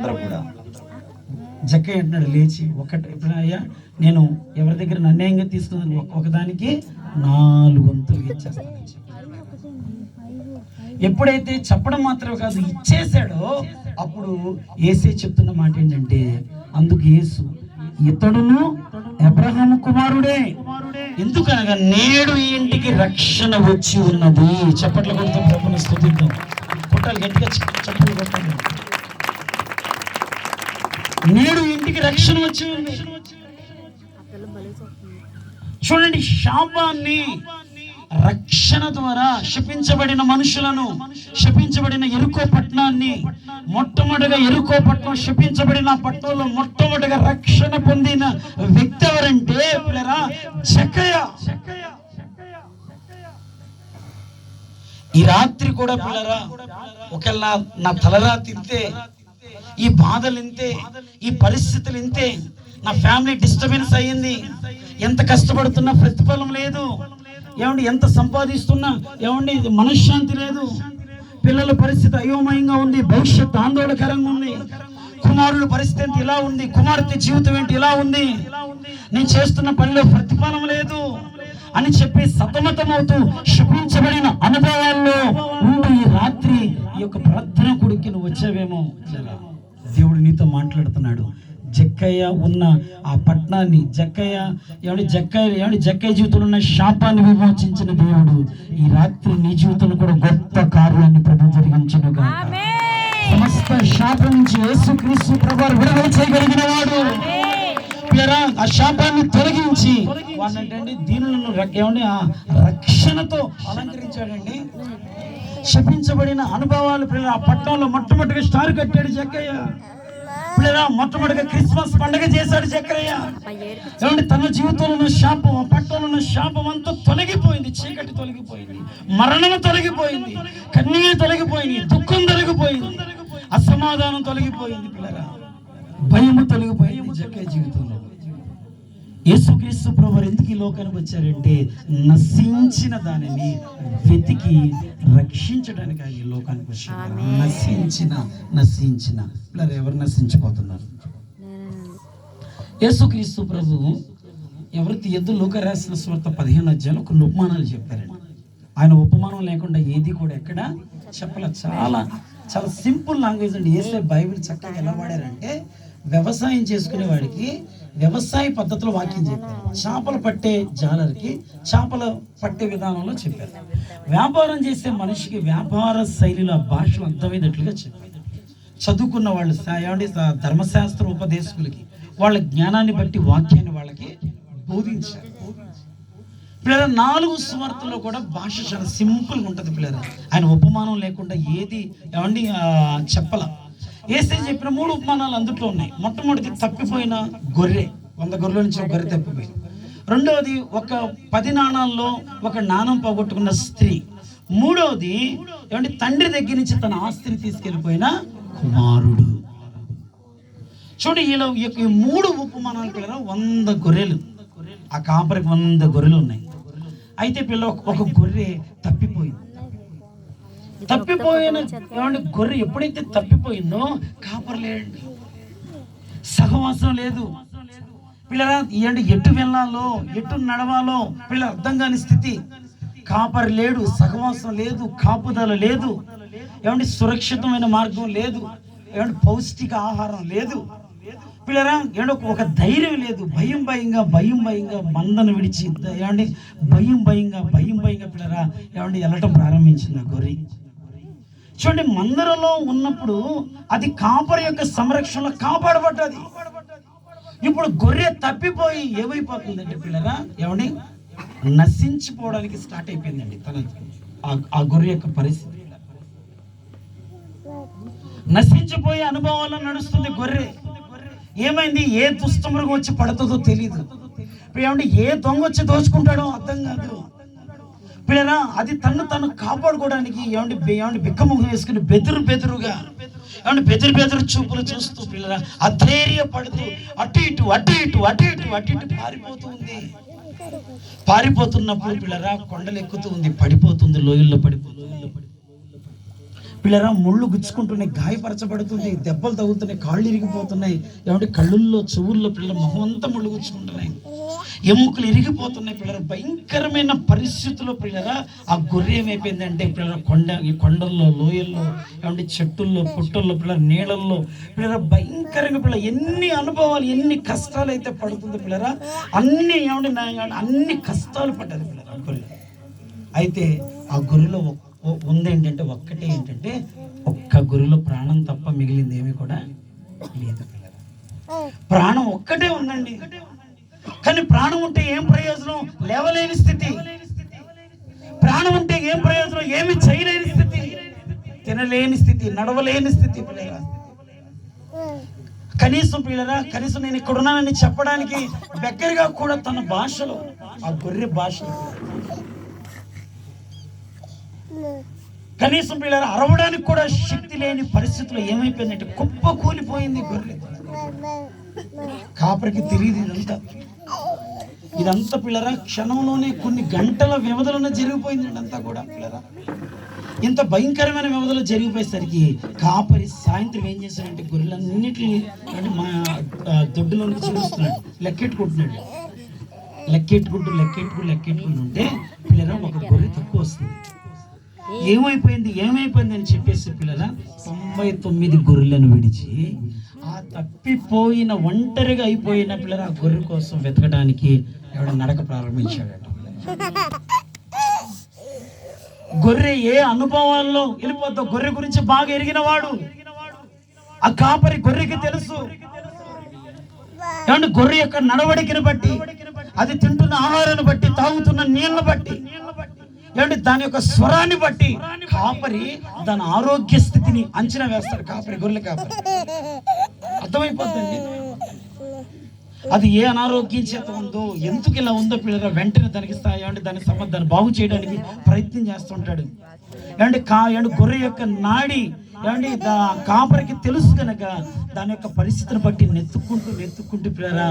కూడా జక్కయ్య అంటున్నాడు లేచి ఒకటి అయ్యా నేను ఎవరి దగ్గర అన్యాయంగా తీసుకున్నాను ఒకదానికి 4 వంతులు ఇచ్చేస్తాను. ఎప్పుడైతే చెప్పడం మాత్రమే కాదు ఇచ్చేసాడో అప్పుడు యేసే చెప్తున్న మాట ఏంటంటే, అందుకు యేసు ఇతడును అబ్రహాము కుమారుడే, ఎందుకనగా నేడు ఈ ఇంటికి రక్షణ వచ్చి ఉన్నది. చప్పట్ల కొడుతూ ప్రభుని స్తుతిద్దాం. కొట్టాలి గట్టిగా, చప్పట్లు కొట్టాలి. నేడు ఇంటికి రక్షణ వచ్చి ఉంది. చూడండి, శాపాన్ని రక్షణ ద్వారా శపించబడిన మనుషులను, శపించబడిన ఎరుకో పట్టణాన్ని, మొట్టమొదటిగా ఎరుకో పట్టణం శపించబడిన పట్టణంలో మొట్టమొదటిగా రక్షణ పొందిన వ్యక్తి ఎవరంటే జక్కయ్య. ఈ రాత్రి కూడా పిల్లరా, ఒకవేళ నా తలరాతి ఇంతే, ఈ బాధలు ఇంతే, ఈ పరిస్థితులు ఇంతే, నా ఫ్యామిలీ డిస్టర్బెన్స్ అయ్యింది, ఎంత కష్టపడుతున్నా ప్రతిఫలం లేదు, ఏమండి ఎంత సంపాదిస్తున్నా ఏమండి మనశ్శాంతి లేదు, పిల్లల పరిస్థితి అయోమయంగా ఉంది, భవిష్యత్తు ఆందోళనకరంగా ఉంది, కుమారుల పరిస్థితి ఇలా ఉంది, కుమార్తె జీవితం ఏంటి ఇలా ఉంది, నేను చేస్తున్న పనిలో ప్రతిఫలం లేదు అని చెప్పి సతమతమవుతూ శపించబడిన అనుభవాల్లో ఉంటూ ఈ రాత్రి ఈ యొక్క ప్రార్థన కొడుకు నువ్వు వచ్చావేమో, దేవుడు నీతో మాట్లాడుతున్నాడు. జక్కయ్య ఉన్న ఆ పట్టణాన్ని, జక్కయ్య జీవితంలో ఉన్న శాపాన్ని విమోచించిన దేవుడు ఈ రాత్రి నీ జీవితంలో కూడా గొప్ప కార్యాన్ని ప్రభు జరిగించునుగా. సమస్త శాపం నుంచి యేసుక్రీస్తు ప్రభువు విడుదల చేయగలిగిన వాడు. ఆ శాపాన్ని తొలగించి వాళ్ళంటే దీనులను రక్షణతో అలంకరించాడండి. శపించబడిన అనుభవాలు పిల్లలు ఆ పట్టణంలో మొట్టమొదటిగా స్టార్ కట్టాడు జక్కయ్య. పిల్లరా మొట్టమొదటిగా క్రిస్మస్ పండుగ చేశాడు జక్కయ్య. ఏమంటే తన జీవితంలో ఉన్న శాపం, ఆ పట్టణంలో ఉన్న శాపం అంతా తొలగిపోయింది. చీకటి తొలగిపోయింది, మరణం తొలగిపోయింది, కన్నీరు తొలగిపోయింది, దుఃఖం తొలగిపోయింది, అసమాధానం తొలగిపోయింది, పిల్లరా భయము తొలగిపోయింది జక్కయ్య జీవితంలో. యేసుక్రీస్తు ప్రభువు ఎందుకు ఈ లోకానికి వచ్చారంటే నశించిన దానిని వెతికి రక్షించడానికి ఆయన ఈ లోకానికి వచ్చారు. నశించిన పిల్లలు ఎవరు నశించిపోతున్నారు? యేసుక్రీస్తు ప్రభువు ఎవరికి లోక రాసిన సువార్త 15వ అధ్యాయంలో కొన్ని ఉపమానాలు చెప్పారండి. ఆయన ఉపమానం లేకుండా ఏది కూడా ఎక్కడ చెప్పలే. చాలా చాలా సింపుల్ లాంగ్వేజ్ అండి. యేసే బైబిల్ చక్కగా ఎలా వాడారంటే, వ్యవసాయం చేసుకునే వాడికి వ్యవసాయ పద్ధతిలో వాక్యం చెప్పారు, చేపలు పట్టే జాలరికి చేపలు పట్టే విధానంలో చెప్పారు, వ్యాపారం చేసే మనిషికి వ్యాపార శైలిలో భాషలు అర్థమయ్యేటట్లుగా చెప్పారు, చదువుకున్న వాళ్ళు ఏమంటే ధర్మశాస్త్ర ఉపదేశకులకి వాళ్ళ జ్ఞానాన్ని బట్టి వాక్యాన్ని వాళ్ళకి బోధించారు. పిల్లల 4 సువార్తల్లో కూడా భాష చాలా సింపుల్గా ఉంటుంది. పిల్లలు ఆయన ఉపమానం లేకుండా ఏది ఏమండి చెప్పల. యేసే చెప్పిన 3 ఉపమానాలు అందుట్లో ఉన్నాయి. మొట్టమొదటిది తప్పిపోయిన గొర్రె, 100 గొర్రెల నుంచి ఒక గొర్రె తప్పిపోయింది. రెండవది ఒక 10 నాణాల్లో ఒక నాణం పోగొట్టుకున్న స్త్రీ. మూడవది ఏమంటే తండ్రి దగ్గర నుంచి తన ఆస్తిని తీసుకెళ్ళిపోయిన కుమారుడు. చూడు, ఇలా ఈ 3 ఉపమానాల పిల్లలు 100 గొర్రెలు, ఆ కాపరికి 100 గొర్రెలు ఉన్నాయి. అయితే పిల్ల ఒక గొర్రె తప్పిపోయింది. తప్పిపోయిన గొర్రె ఎప్పుడైతే తప్పిపోయిందో కాపరి లేడండి, సహవాసం లేదు. పిల్లరా ఎటు వెళ్ళాలో ఎటు నడవాలో పిల్లలు అర్థం కాని స్థితి. కాపరి లేడు, సహవాసం లేదు, కాపుదల లేదు, ఏమంటే సురక్షితమైన మార్గం లేదు, ఏమంటే పౌష్టిక ఆహారం లేదు. పిల్లరా ఒక ధైర్యం లేదు, భయంగా మందను విడిచి ఏమండి భయంగా పిల్లరా ఏమండి వెళ్ళటం ప్రారంభించింది ఆ గొర్రె. చూడండి, మందరలో ఉన్నప్పుడు అది కాపరి యొక్క సంరక్షణలో కాపాడబడ్డది. ఇప్పుడు గొర్రె తప్పిపోయి ఏమైపోతుందంటే పిల్లరా ఏమండి నశించిపోవడానికి స్టార్ట్ అయిపోయిందండి. ఆ గొర్రె యొక్క పరిస్థితి నశించిపోయే అనుభవాల్లో నడుస్తుంది గొర్రె. ఏమైంది? ఏ దుష్టమృగం వచ్చి పడుతుందో తెలియదు. ఏమంటే ఏ దొంగ వచ్చి దోచుకుంటాడో అర్థం కాదు. పిల్లరా అది తను కాపాడుకోవడానికి ఏమంటే బిక్కముఖం వేసుకుని బెదురుగా ఏమంటే బెదురు చూపులు చూస్తూ పిల్లరా అధైర్య పడుతూ అటు ఇటు పారిపోతుంది. పారిపోతున్నప్పుడు పిల్లరా కొండలు ఎక్కుతూ ఉంది, పడిపోతుంది, లోయల్లో పడిపోతుంది. పిల్లరా ముళ్ళు గుచ్చుకుంటున్నాయి, గాయపరచబడుతుంది, దెబ్బలు తగులుతున్నాయి, కాళ్ళు ఇరిగిపోతున్నాయి. ఏమంటే కళ్ళుల్లో చెవుల్లో పిల్లల మొహం అంతా ముళ్ళు గుచ్చుకుంటున్నాయి, ఎముకలు ఇరిగిపోతున్నాయి. పిల్లల భయంకరమైన పరిస్థితుల్లో పిల్లరా ఆ గొర్రె ఏమైపోయిందంటే పిల్లల కొండల్లో, లోయల్లో, ఏమంటే చెట్టుల్లో, పుట్టల్లో, పిల్లల నీళ్ళల్లో పిల్లల భయంకరంగా పిల్లల ఎన్ని అనుభవాలు, ఎన్ని కష్టాలు అయితే పడుతుంది పిల్లరా. అన్ని కష్టాలు పడ్డది పిల్లల ఆ గొర్రె. అయితే ఆ గొర్రెలో ఉందేంటంటే ఒక్క గొర్రెలో ప్రాణం తప్ప మిగిలింది ఏమి కూడా లేదు పిల్లల. ప్రాణం ఒక్కటే ఉందండి, కానీ ప్రాణం ఉంటే ఏం ప్రయోజనం? లేవలేని స్థితి. ప్రాణం ఉంటే ఏం ప్రయోజనం? ఏమి చేయలేని స్థితి, తినలేని స్థితి, నడవలేని స్థితి పిల్లరా. కనీసం నేను ఇక్కడ ఉన్నానని చెప్పడానికి దగ్గరగా కూడా తన భాషలో, ఆ గొర్రె భాషలో కనీసం పిల్లలు అరవడానికి కూడా శక్తి లేని పరిస్థితుల్లో ఏమైపోయిందంటే కుప్ప కూలిపోయింది గొర్రె. కాపరికి తెలియదు ఇదంతా పిల్లరా. క్షణంలోనే కొన్ని గంటల వ్యవధిలోనే జరిగిపోయింది అంతా కూడా పిల్లరా. ఇంత భయంకరమైన వ్యవధిలో జరిగిపోయేసరికి కాపరి సాయంత్రం ఏం చేశాడంటే గొర్రెలన్నిటిని అంటే మా దొడ్డులోనికి చూస్తున్నాడు, లెక్కెట్టుకుంటూ ఉంటే పిల్లరా ఒక గొర్రె తక్కువ వస్తుంది. ఏమైపోయింది అని చెప్పేసి పిల్లల 99 గొర్రెలను విడిచి ఆ తప్పిపోయిన ఒంటరిగా అయిపోయిన పిల్లల ఆ గొర్రె కోసం వెతకడానికి ఎవడ నడక ప్రారంభించాడట. గొర్రె ఏ అనుభవాల్లో వెళ్ళిపోద్దో గొర్రె గురించి బాగా ఎరిగిన వాడు ఆ కాపరి. గొర్రెకి తెలుసు ఏమంటే గొర్రె యొక్క నడవడికను బట్టి, అది తింటున్న ఆహారాన్ని బట్టి, తాగుతున్న నీళ్ళను బట్టి, ఏమంటే దాని యొక్క స్వరాన్ని బట్టి కాపరి దాని ఆరోగ్య స్థితిని అంచనా వేస్తాడు. గొర్రెల కాపరి అర్థమైపోతుంది అది ఏ అనారోగ్యం చేత ఉందో, ఎందుకు ఇలా ఉందో పిల్లలు వెంటనే దానికి దాన్ని బాగు చేయడానికి ప్రయత్నం చేస్తుంటాడు. ఏమంటే గొర్రె యొక్క నాడి ఏమండి కాపరికి తెలుసు కనుక దాని యొక్క పరిస్థితిని బట్టి నెత్తుకుంటూ పిల్లరా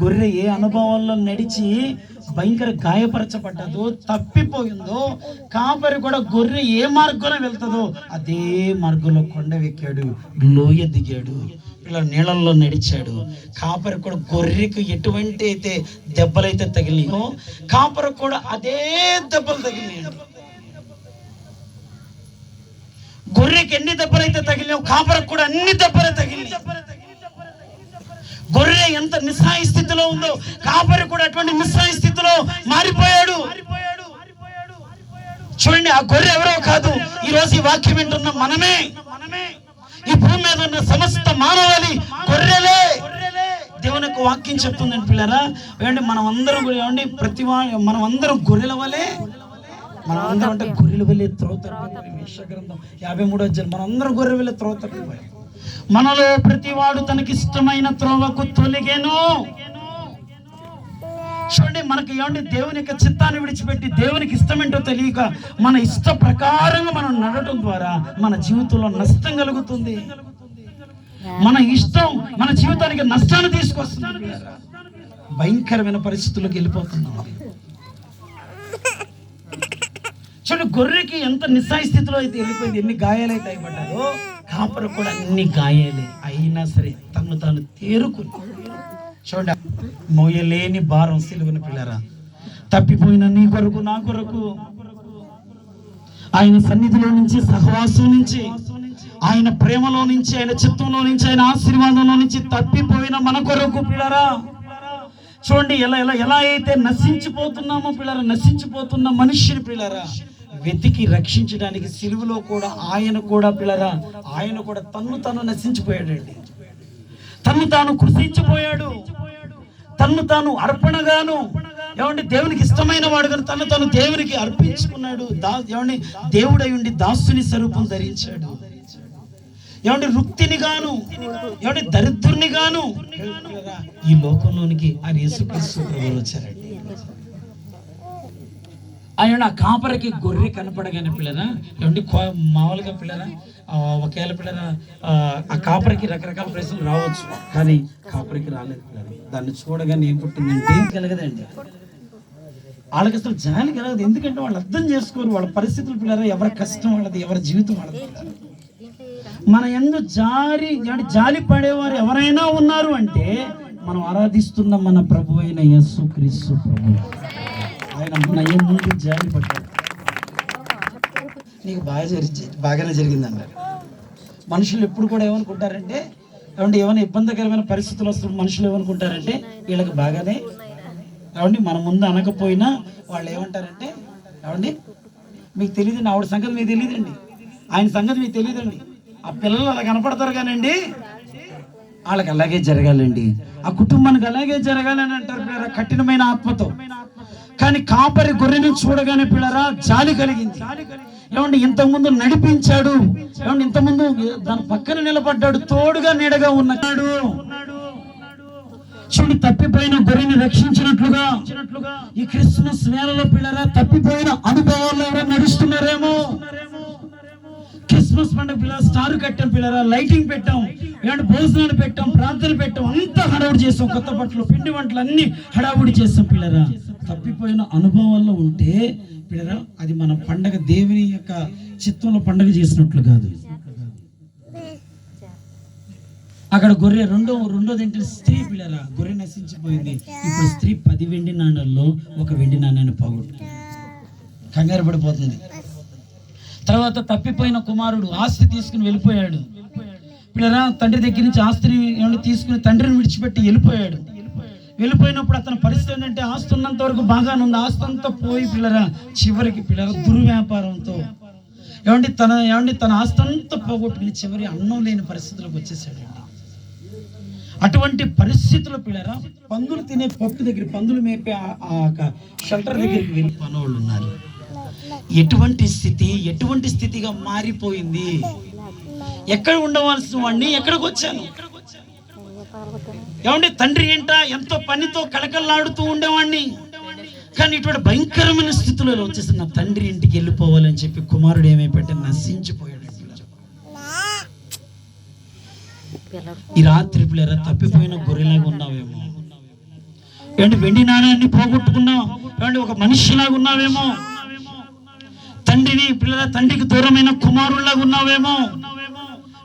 గొర్రె ఏ అనుభవాల్లో నడిచి భయంకర గాయపరచబడ్డదో, తప్పిపోయిందో, కాపరి కూడా గొర్రె ఏ మార్గంలో వెళ్తుందో అదే మార్గంలో కొండవెక్కాడు, లోయ దిగాడు, పిల్లల నీళ్ళల్లో నడిచాడు. కాపరి కూడా గొర్రెకు ఎటువంటి అయితే దెబ్బలైతే తగిలినాయో కాపరి కూడా అదే దెబ్బలు తగిలినాడు. గొర్రెకి ఎన్ని దెబ్బలైతే తగిలినాయో కాపరికి కూడా అన్ని దెబ్బలే తగిలినాయి. గొర్రె ఎంత నిస్సహాయ స్థితిలో ఉందో కాపరి కూడా అటువంటి నిస్సహాయ స్థితిలో మారిపోయాడు. చూడండి, ఆ గొర్రె ఎవరో కాదు, ఈ రోజు ఈ వాక్యం వింటున్న మనమే. ఈ భూమి మీద ఉన్న సమస్త మానవాళి గొర్రెలే. దేవుని యొక్క వాక్యం చెప్తుందండి పిల్లరా. మనం అందరం మనం అందరం గొర్రెల వలె, మనం అందరం అంటే గొర్రెల వలె త్రోతరిపోయాం. యెషయా 53 మనం అందరం గొర్రె వలె త్రోతరిపోయాం. మనలో ప్రతివాడు తనకి ఇష్టమైన త్రోవకు తొలిగేను. చూడండి, మనకి ఏమంటే దేవుని యొక్క చిత్తాన్ని విడిచిపెట్టి దేవునికి ఇష్టమేంటో తెలియక మన ఇష్ట ప్రకారంగా మనం నడటం ద్వారా మన జీవితంలో నష్టం కలుగుతుంది. మన ఇష్టం మన జీవితానికి నష్టాన్ని తీసుకొస్తుంది. భయంకరమైన పరిస్థితుల్లోకి వెళ్ళిపోతున్నాం. చూడండి, గొర్రెకి ఎంత నిస్సాయ స్థితిలో అయితే వెళ్ళిపోయింది, ఎన్ని గాయాలు అయితే అయిపడ్డారో కాపరి కూడా అన్ని గాయాలే అయినా సరే తను తాను తేరుకుని, చూడండి, మోయలేని భారం సిలువను పిల్లరా, తప్పిపోయిన నీ కొరకు నా కొరకు ఆయన సన్నిధిలో నుంచి, సహవాసం నుంచి, ఆయన ప్రేమలో నుంచి, ఆయన చిత్తంలో నుంచి, ఆయన ఆశీర్వాదంలో నుంచి తప్పిపోయిన మన కొరకు పిల్లరా. చూడండి, ఎలా అయితే నశించిపోతున్నామో పిల్లరా, నశించిపోతున్న మనిషిని పిల్లరా వెతికి రక్షించడానికి సిలువలో కూడా ఆయన కూడా పిల్లరా, ఆయన కూడా తను నశించిపోయాడండి. తను తాను కృషించిపోయాడు, తను తాను అర్పణగాను ఏమంటే దేవునికి ఇష్టమైన వాడు కానీ తను దేవునికి అర్పించుకున్నాడు. ఏమంటే దేవుడై ఉండి దాసుని స్వరూపం ధరించాడు. ఏమంటే రుక్తిని గాను, ఏమంటే దరిద్రుని గాను ఈ లోకంలోనికి ఆయన యేసుక్రీస్తు ప్రభువు వచ్చారండి. ఆయన ఆ కాపరికి గొర్రె కనపడగానే పిల్లరా, ఏమంటే మామూలుగా పిల్లరా ఒకవేళ పిల్లరా ఆ కాపరికి రకరకాల ప్రశ్నలు రావచ్చు, కానీ కాపరికి రాలేదు పిల్లరా. దాన్ని చూడగానే ఏం పుట్టిందంటే కలగదండి, వాళ్ళకి అసలు జాలి కలగదు. ఎందుకంటే వాళ్ళు అర్థం చేసుకోరు వాళ్ళ పరిస్థితులు పిల్లరా, ఎవరి కష్టం వాళ్ళది, ఎవరి జీవితం వాళ్ళది. మన యందు జాలి పడేవారు ఎవరైనా ఉన్నారు అంటే మనం ఆరాధిస్తున్న మన ప్రభు అయిన యేసుక్రీస్తు ప్రభు. ఆయన మన యందు జాలి పడ్డాడు. నీకు బాగానే జరిగిందన్నారు. మనుషులు ఎప్పుడు కూడా ఏమనుకుంటారంటే, ఏమైనా ఇబ్బందికరమైన పరిస్థితులు వస్తున్న మనుషులు ఏమనుకుంటారంటే వీళ్ళకి బాగానే మన ముందు అనకపోయినా వాళ్ళు ఏమంటారంటే, మీకు తెలియదండి, ఆవిడ సంగతి మీకు తెలియదండి, ఆయన సంగతి మీకు తెలియదండి, ఆ పిల్లలు అలా కనపడతారు కానండి వాళ్ళకి అలాగే జరగాలండి, ఆ కుటుంబానికి అలాగే జరగాలని అంటారు కఠినమైన ఆత్మతో. కానీ కాపరి గొర్రెని చూడగానే పిల్లరా జాలి కలిగింది. ఇంతకుముందు నడిపించాడు, ఇంతకుముందు దాని పక్కన నిలబడ్డాడు, తోడుగా నీడగా ఉన్నాడు. చూడు, తప్పిపోయిన గొర్రెని రక్షించినట్లుగా ఈ క్రిస్మస్ వేళలో పిల్లరా తప్పిపోయిన అనుభవాల్లో ఎవరో నడుస్తున్నారేమో. క్రిస్మస్ పండుగ పిల్లరా స్టార్ కట్టాం, పిల్లరా లైటింగ్ పెట్టాం, భోజనాలు పెట్టాం, ప్రార్థనలు పెట్టాం, అంతా హడావుడి చేసాం, కొత్త బట్టలు పిండి వంటలు అన్ని హడావుడి చేసాం. పిల్లరా తప్పిపోయిన అనుభవాల్లో ఉంటే పిల్లరా అది మన పండగ దేవుని యొక్క చిత్తంలో పండగ చేసినట్లు కాదు. అక్కడ గొర్రె రెండోది ఏంటంటే స్త్రీ పిల్లరా గొర్రె నశించిపోయింది. ఇప్పుడు స్త్రీ 10 వెండి నాణాల్లో 1 వెండి నాణ్యాన్ని పోగొట్టు కంగారు పడిపోతుంది. తర్వాత తప్పిపోయిన కుమారుడు ఆస్తి తీసుకుని వెళ్ళిపోయాడు. పిల్లరా తండ్రి దగ్గర నుంచి ఆస్తిని తీసుకుని తండ్రిని విడిచిపెట్టి వెళ్ళిపోయినప్పుడు అతని పరిస్థితి ఏంటంటే ఆస్తి ఉన్నంత వరకు బాగానే ఉంది, ఆస్తి అంతా పోయి పిల్లరా చివరికి పిల్లరా దుర్వ్యాపారంతో తన ఆస్తి అంతా పోగొట్టుకుని చివరి అన్నం లేని పరిస్థితులకు వచ్చేసాడు. అటువంటి పరిస్థితుల్లో పిల్లరా పందులు తినే పొట్టు దగ్గర, పందులు మేపే ఆ షెల్టర్ దగ్గరికి వెళ్ళి పనోళ్ళు ఉన్నారు. ఎటువంటి స్థితిగా మారిపోయింది. ఎక్కడ ఉండవలసిన వాడిని ఎక్కడికి వచ్చాను. తండ్రి ఏంట ఎంతో పనితో కళకళలాడుతూ ఉండేవాడిని, కానీ ఇటువంటి భయంకరమైన స్థితిలో వచ్చేసి నా తండ్రి ఇంటికి వెళ్ళిపోవాలని చెప్పి కుమారుడు ఏమైపోతే నశించిపోయాడు. ఈ రాత్రి పిల్లరా తప్పిపోయిన గొర్రెలాగా ఉన్నావేమో, వెండి నాణ్యాన్ని పోగొట్టుకున్నావు, ఒక మనిషిలాగా ఉన్నావేమో, తండ్రికి దూరమైన కుమారులాగా ఉన్నావేమో.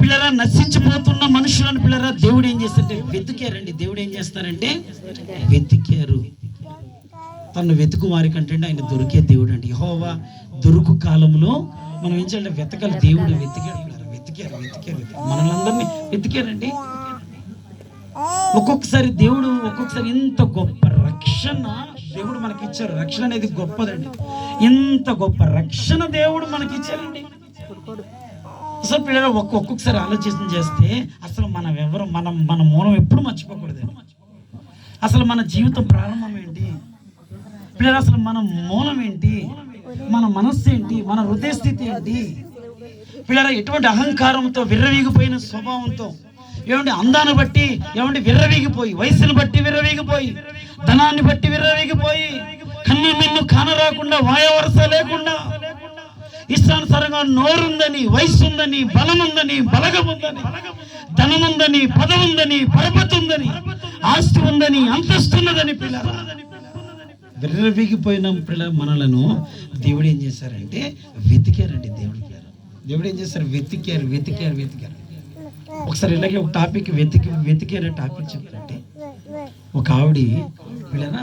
పిల్లరా నశించిపోతున్న మనుషులను పిల్లరా దేవుడు ఏం చేస్తారంటే వెతికారండి. దేవుడు ఏం చేస్తారంటే వెతికారు. తను వెతుకు వారి కంటే ఆయన దొరికే దేవుడు అండి. యెహోవా దొరుకు కాలంలో మనం ఏం చేయాలి, వెతకాలి. దేవుడు వెతికారు, మనల్ని అందరినీ వెతికారండి. ఒక్కొక్కసారి ఇంత గొప్ప రక్షణ దేవుడు మనకి ఇచ్చారు. రక్షణ అనేది గొప్పదండి. ఇంత గొప్ప రక్షణ దేవుడు మనకి ఇచ్చారండి. అసలు పిల్లలు ఒక్కొక్కసారి ఆలోచన చేస్తే అసలు మనం ఎవరు, మన మూలం ఎప్పుడు మర్చిపోకూడదు. అసలు మన జీవితం ప్రారంభం ఏంటి పిల్లలు, అసలు మన మూలం ఏంటి, మన మనస్సు ఏంటి, మన హృదయ స్థితి ఏంటి పిల్లలు. ఎటువంటి అహంకారంతో విర్రవీగిపోయిన స్వభావంతో అందాన్ని బట్టి విర్రవీగిపోయి, వయసును బట్టి విర్రవీగిపోయి, ధనాన్ని బట్టి విర్రవీగిపోయి, కన్ను మిన్ను కానరాకుండా, వాయవరస లేకుండా, ఇష్టానుసారంగా నోరుందని, వయసు ఉందని, బలం ఉందని, బలగం ఉందని, ధనం ఉందని, పదం ఉందని, పరపతి ఉందని, ఆస్తి ఉందని, అంతస్తున్నదని పిల్లరా విర్రవీగిపోయిన పిల్లల మనలను దేవుడు ఏం చేశారంటే వెతికారండి. దేవుడు ఏం చేశారు, వెతికారు. ఒకసారి ఇలాగే ఒక టాపిక్ వెతికారే టాపిక్ చెప్తారంటే, ఒక ఆవిడ పిల్లరా